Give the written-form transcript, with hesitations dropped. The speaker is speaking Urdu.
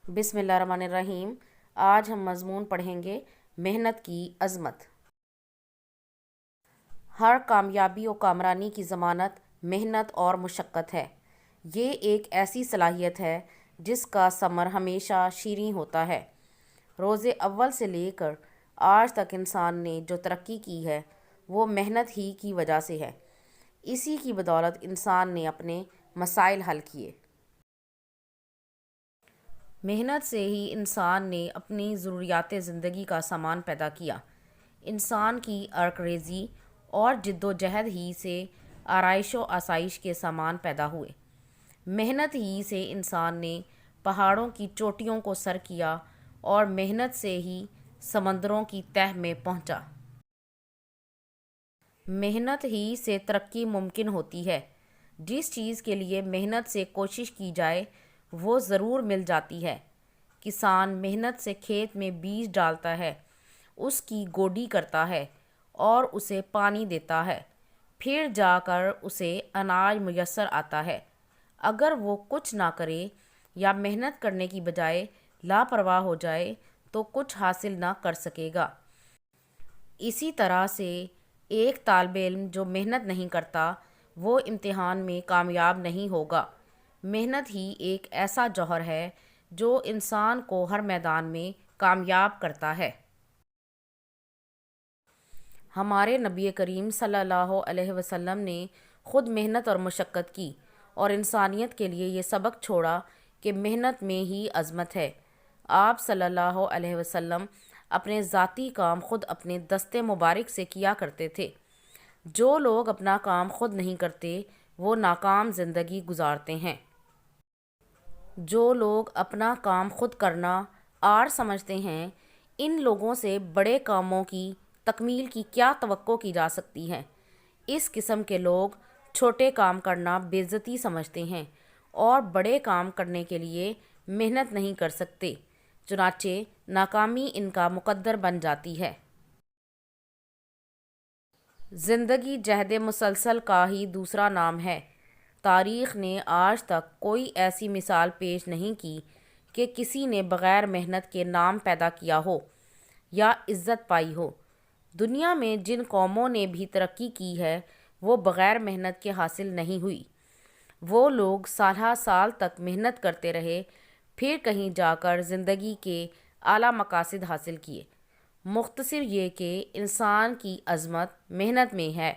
بسم اللہ الرحمن الرحیم۔ آج ہم مضمون پڑھیں گے محنت کی عظمت۔ ہر کامیابی و کامرانی کی ضمانت محنت اور مشقت ہے۔ یہ ایک ایسی صلاحیت ہے جس کا ثمر ہمیشہ شیریں ہوتا ہے۔ روز اول سے لے کر آج تک انسان نے جو ترقی کی ہے وہ محنت ہی کی وجہ سے ہے۔ اسی کی بدولت انسان نے اپنے مسائل حل کیے۔ محنت سے ہی انسان نے اپنی ضروریات زندگی کا سامان پیدا کیا۔ انسان کی عرق ریزی اور جد و جہد ہی سے آرائش و آسائش کے سامان پیدا ہوئے۔ محنت ہی سے انسان نے پہاڑوں کی چوٹیوں کو سر کیا اور محنت سے ہی سمندروں کی تہہ میں پہنچا۔ محنت ہی سے ترقی ممکن ہوتی ہے۔ جس چیز کے لیے محنت سے کوشش کی جائے وہ ضرور مل جاتی ہے۔ کسان محنت سے کھیت میں بیج ڈالتا ہے، اس کی گوڈی کرتا ہے اور اسے پانی دیتا ہے، پھر جا کر اسے اناج میسر آتا ہے۔ اگر وہ کچھ نہ کرے یا محنت کرنے کی بجائے لاپرواہ ہو جائے تو کچھ حاصل نہ کر سکے گا۔ اسی طرح سے ایک طالب علم جو محنت نہیں کرتا وہ امتحان میں کامیاب نہیں ہوگا۔ محنت ہی ایک ایسا جوہر ہے جو انسان کو ہر میدان میں کامیاب کرتا ہے۔ ہمارے نبی کریم صلی اللہ علیہ وسلم نے خود محنت اور مشقت کی اور انسانیت کے لیے یہ سبق چھوڑا کہ محنت میں ہی عظمت ہے۔ آپ صلی اللہ علیہ وسلم اپنے ذاتی کام خود اپنے دست مبارک سے کیا کرتے تھے۔ جو لوگ اپنا کام خود نہیں کرتے وہ ناکام زندگی گزارتے ہیں۔ جو لوگ اپنا کام خود کرنا عار سمجھتے ہیں، ان لوگوں سے بڑے کاموں کی تکمیل کی کیا توقع کی جا سکتی ہے۔ اس قسم کے لوگ چھوٹے کام کرنا بے عزتی سمجھتے ہیں اور بڑے کام کرنے کے لیے محنت نہیں کر سکتے، چنانچہ ناکامی ان کا مقدر بن جاتی ہے۔ زندگی جہد مسلسل کا ہی دوسرا نام ہے۔ تاریخ نے آج تک کوئی ایسی مثال پیش نہیں کی کہ کسی نے بغیر محنت کے نام پیدا کیا ہو یا عزت پائی ہو۔ دنیا میں جن قوموں نے بھی ترقی کی ہے وہ بغیر محنت کے حاصل نہیں ہوئی۔ وہ لوگ سالہ سال تک محنت کرتے رہے، پھر کہیں جا کر زندگی کے اعلیٰ مقاصد حاصل کیے۔ مختصر یہ کہ انسان کی عظمت محنت میں ہے۔